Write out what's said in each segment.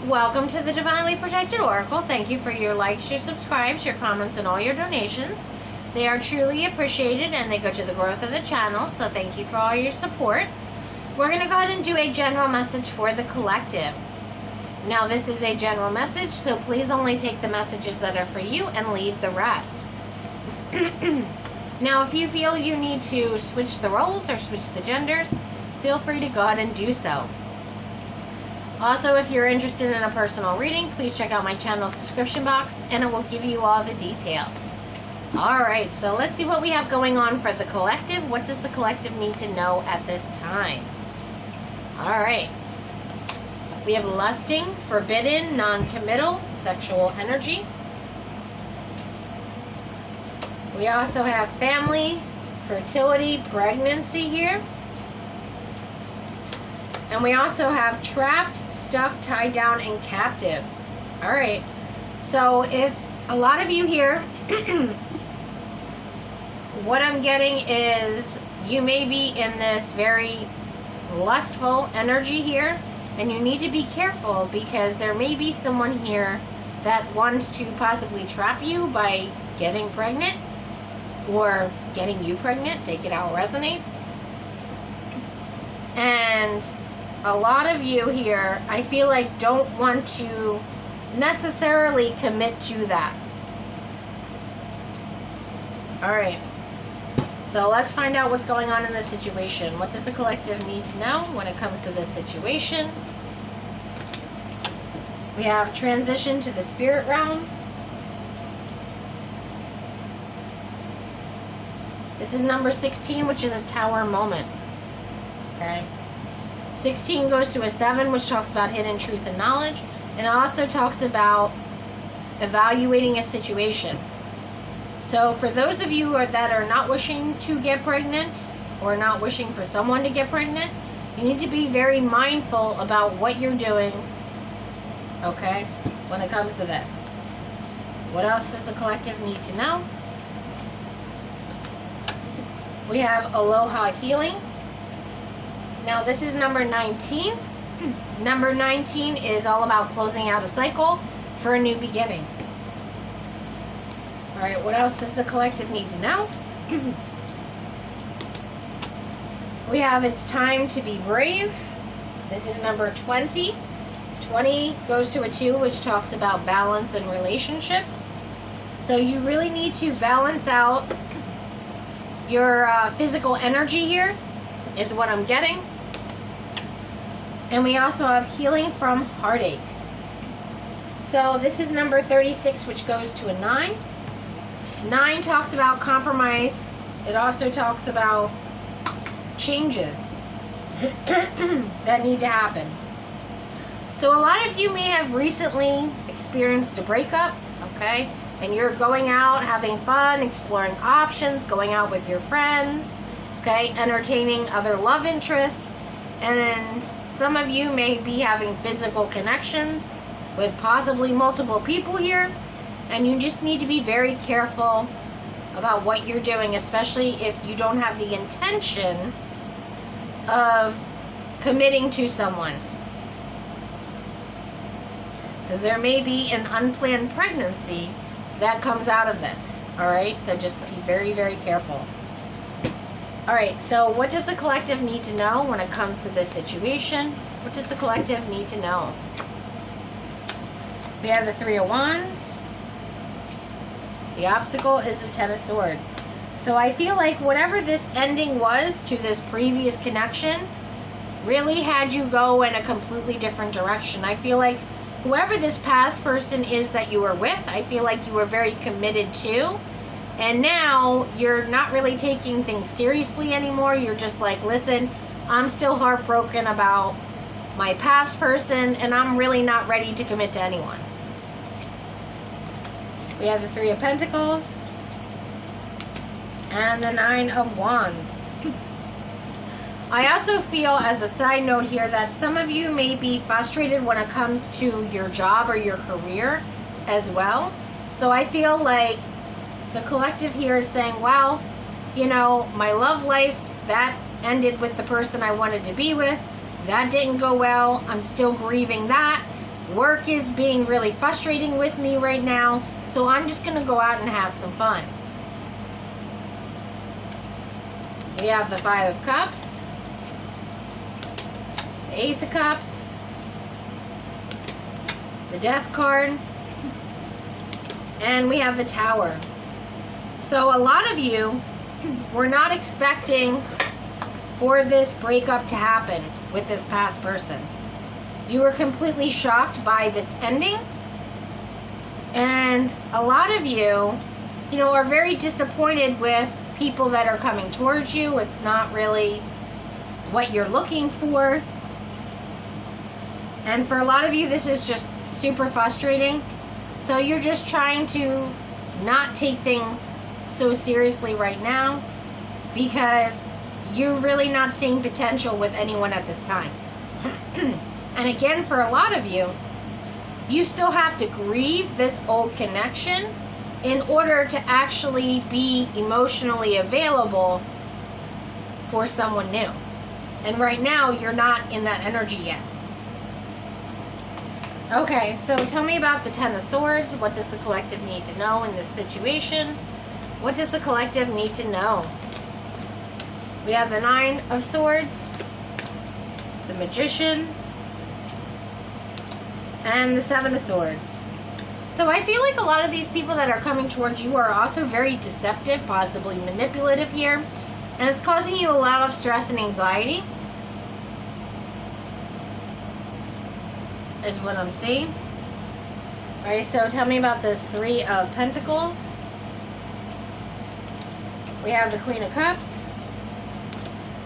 Welcome to the Divinely Protected Oracle. Thank you for your likes, your subscribes, your comments, and all your donations. They are truly appreciated and they go to the growth of the channel, so thank you for all your support. We're going to go ahead and do a general message for the collective. Now, this is a general message, so please only take the messages that are for you and leave the rest. Now, if you feel you need to switch the roles or switch the genders, feel free to go ahead and do so. Also, if you're interested in a personal reading, please check out my channel's description box and it will give you all the details. Alright, so let's see what we have going on for the collective. What does the collective need to know at this time? Alright. We have lusting, forbidden, non-committal, sexual energy. We also have family, fertility, pregnancy here. And we also have trapped, stuck, tied down, and captive. Alright. So if a lot of you here, what I'm getting is you may be in this very lustful energy here. And you need to be careful because there may be someone here that wants to possibly trap you by getting pregnant or getting you pregnant. Take it how it resonates. And a lot of you here, I feel like, don't want to necessarily commit to that. Alright. So let's find out what's going on in this situation. What does the collective need to know when it comes to this situation? We have transition to the spirit realm. This is number 16, which is a tower moment. Okay. 16 goes to a 7, which talks about hidden truth and knowledge. And it also talks about evaluating a situation. So for those of you that are not wishing to get pregnant or not wishing for someone to get pregnant, you need to be very mindful about what you're doing, okay, when it comes to this. What else does the collective need to know? We have Aloha Healing. Now this is number 19. Number 19 is all about closing out a cycle for a new beginning. Alright, what else does the collective need to know? We have It's Time to Be Brave. This is number 20. 20 goes to a 2, which talks about balance and relationships. So you really need to balance out your physical energy here, is what I'm getting. And we also have healing from heartache. So this is number 36, which goes to a 9. 9 talks about compromise. It also talks about changes that need to happen. So a lot of you may have recently experienced a breakup, okay? And you're going out, having fun, exploring options, going out with your friends, okay? Entertaining other love interests. And some of you may be having physical connections with possibly multiple people here. And you just need to be very careful about what you're doing, especially if you don't have the intention of committing to someone. Because there may be an unplanned pregnancy that comes out of this. Alright, so just be very, very careful. Alright, so what does the collective need to know when it comes to this situation? What does the collective need to know? We have the 3 of Wands. The obstacle is the 10 of Swords. So I feel like whatever this ending was to this previous connection really had you go in a completely different direction. I feel like whoever this past person is that you were with, I feel like you were very committed to. And now you're not really taking things seriously anymore. You're just like, listen, I'm still heartbroken about my past person and I'm really not ready to commit to anyone. We have the 3 of Pentacles and the 9 of Wands. I also feel, as a side note here, that some of you may be frustrated when it comes to your job or your career as well. So I feel like the collective here is saying, wow, you know, my love life, that ended with the person I wanted to be with. That didn't go well. I'm still grieving that. Work is being really frustrating with me right now, so I'm just going to go out and have some fun. We have the Five of Cups, the Ace of Cups, the Death card, and we have the Tower. So a lot of you were not expecting for this breakup to happen with this past person. You were completely shocked by this ending. And a lot of you, are very disappointed with people that are coming towards you. It's not really what you're looking for. And for a lot of you, this is just super frustrating. So you're just trying to not take things so seriously right now because you're really not seeing potential with anyone at this time. And again, for a lot of you, you still have to grieve this old connection in order to actually be emotionally available for someone new. And right now, you're not in that energy yet. Okay, so tell me about the Ten of Swords. What does the collective need to know in this situation? What does the collective need to know? We have the Nine of Swords, the Magician, and the Seven of Swords. So I feel like a lot of these people that are coming towards you are also very deceptive, possibly manipulative here. And it's causing you a lot of stress and anxiety, is what I'm seeing. Alright, so tell me about this Three of Pentacles. We have the Queen of Cups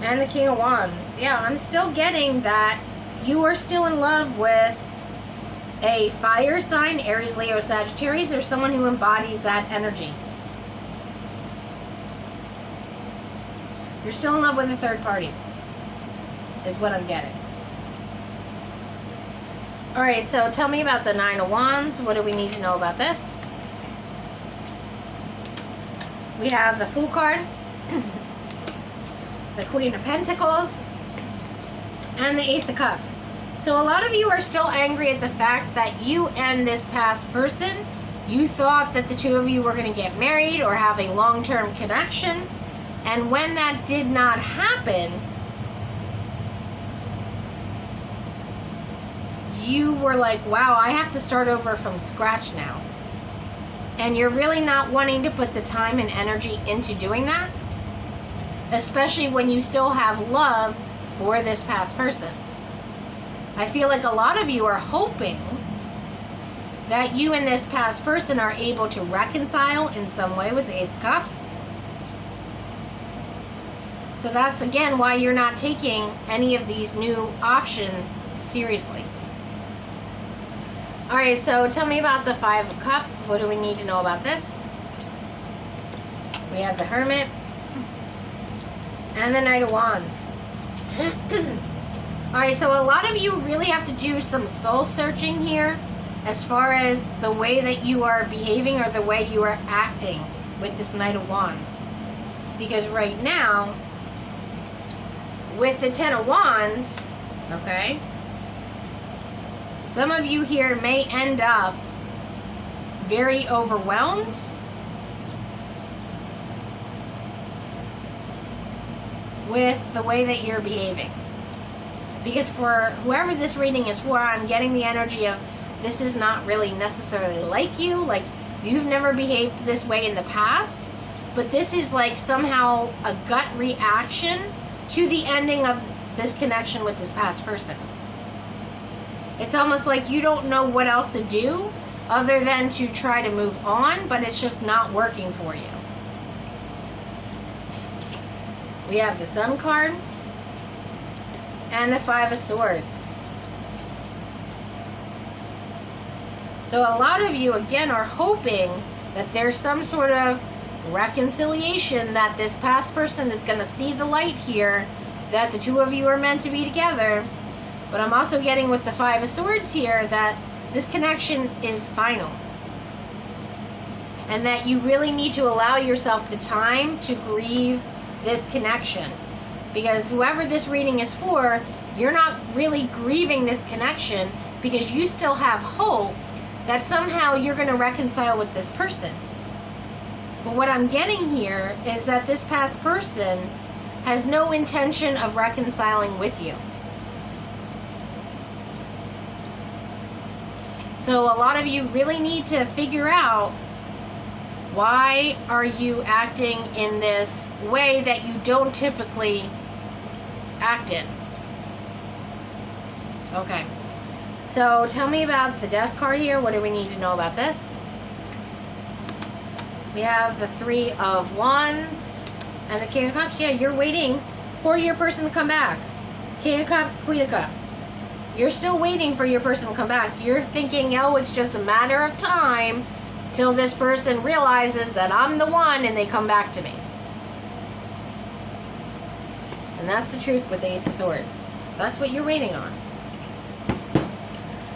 and the King of Wands. Yeah, I'm still getting that you are still in love with a fire sign, Aries, Leo, Sagittarius, or someone who embodies that energy. You're still in love with a third party, is what I'm getting. Alright, so tell me about the Nine of Wands. What do we need to know about this? We have the Fool card, the Queen of Pentacles, and the Ace of Cups. So a lot of you are still angry at the fact that you and this past person, you thought that the two of you were going to get married or have a long-term connection. And when that did not happen, you were like, wow, I have to start over from scratch now. And you're really not wanting to put the time and energy into doing that, especially when you still have love for this past person. I feel like a lot of you are hoping that you and this past person are able to reconcile in some way with the Ace of Cups. So that's again why you're not taking any of these new options seriously. Alright, so tell me about the Five of Cups. What do we need to know about this? We have the Hermit and the Knight of Wands. Alright, so a lot of you really have to do some soul searching here as far as the way that you are behaving or the way you are acting with this Knight of Wands. Because right now, with the Ten of Wands, okay, some of you here may end up very overwhelmed with the way that you're behaving. Because for whoever this reading is for, I'm getting the energy of this is not really necessarily like you. Like, you've never behaved this way in the past. But this is like somehow a gut reaction to the ending of this connection with this past person. It's almost like you don't know what else to do other than to try to move on, but it's just not working for you. We have the Sun card and the Five of Swords. So a lot of you, again, are hoping that there's some sort of reconciliation, that this past person is going to see the light here, that the two of you are meant to be together. But I'm also getting with the Five of Swords here that this connection is final. And that you really need to allow yourself the time to grieve this connection. Because whoever this reading is for, you're not really grieving this connection. because you still have hope that somehow you're going to reconcile with this person. But what I'm getting here is that this past person has no intention of reconciling with you. So a lot of you really need to figure out, why are you acting in this way that you don't typically act in? Okay. So tell me about the Death card here. What do we need to know about this? We have the Three of Wands and the King of Cups. Yeah, you're waiting for your person to come back. King of Cups, Queen of Cups. You're still waiting for your person to come back. You're thinking, oh, it's just a matter of time till this person realizes that I'm the one and they come back to me. And that's the truth with the Ace of Swords. That's what you're waiting on.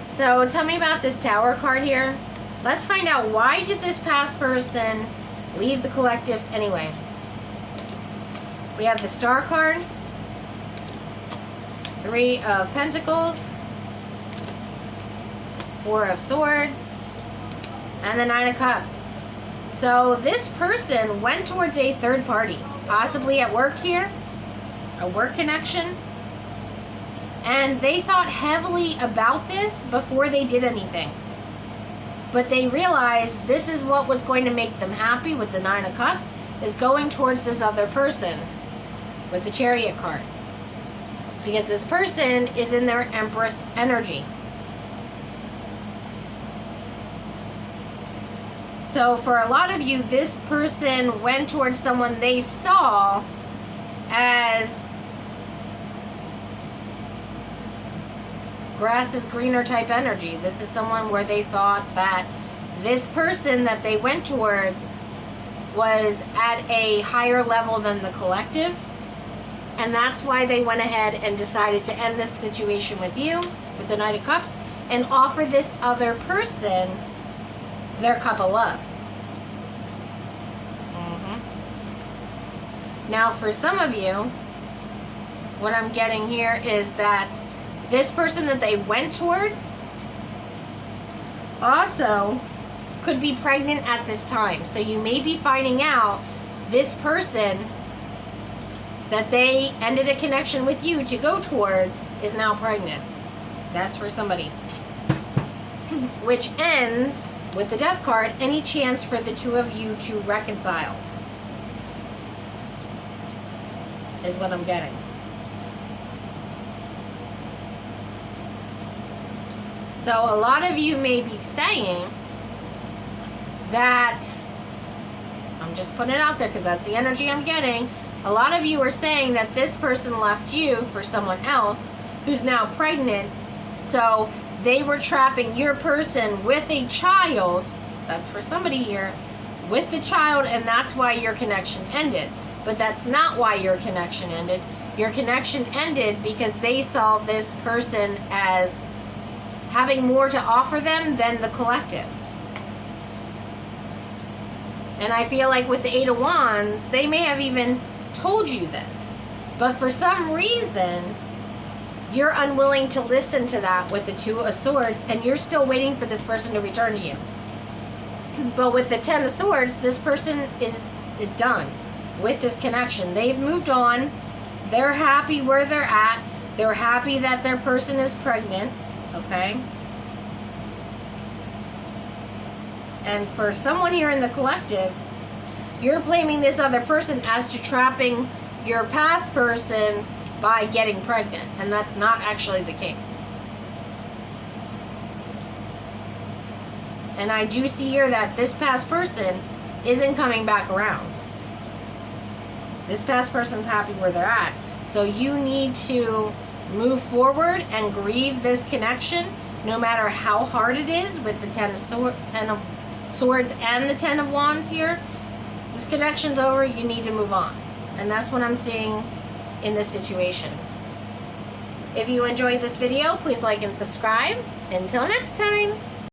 So tell me about this Tower card here. Let's find out, why did this past person leave the collective anyway? We have the Star card, Three of Pentacles, Four of Swords, and the Nine of Cups. So this person went towards a third party, possibly at work here, a work connection, and they thought heavily about this before they did anything. But they realized this is what was going to make them happy with the Nine of Cups, is going towards this other person with the Chariot card. Because this person is in their Empress energy. So for a lot of you, this person went towards someone they saw as grass is greener type energy. This is someone where they thought that this person that they went towards was at a higher level than the collective. And that's why they went ahead and decided to end this situation with you, with the Knight of Cups, and offer this other person their cup of love. Now for some of you, what I'm getting here is that this person that they went towards also could be pregnant at this time. So you may be finding out this person that they ended a connection with you to go towards is now pregnant. That's for somebody. Which ends with the Death card, any chance for the two of you to reconcile is what I'm getting. So a lot of you may be saying that, I'm just putting it out there because that's the energy I'm getting. A lot of you are saying that this person left you for someone else who's now pregnant. So they were trapping your person with a child. That's for somebody here. With the child, and that's why your connection ended. But that's not why your connection ended. Your connection ended because they saw this person as having more to offer them than the collective. And I feel like with the Eight of Wands, they may have even told you this. But for some reason, you're unwilling to listen to that with the Two of Swords, and you're still waiting for this person to return to you. But with the Ten of Swords, this person is done with this connection. They've moved on. They're happy where they're at. They're happy that their person is pregnant. Okay? And for someone here in the collective, you're blaming this other person as to trapping your past person by getting pregnant. And that's not actually the case. And I do see here that this past person isn't coming back around. This past person's happy where they're at. So you need to move forward and grieve this connection, no matter how hard it is, with the Ten of Swords and the Ten of Wands here. This connection's over. You need to move on. And that's what I'm seeing in this situation. If you enjoyed this video, please like and subscribe. Until next time.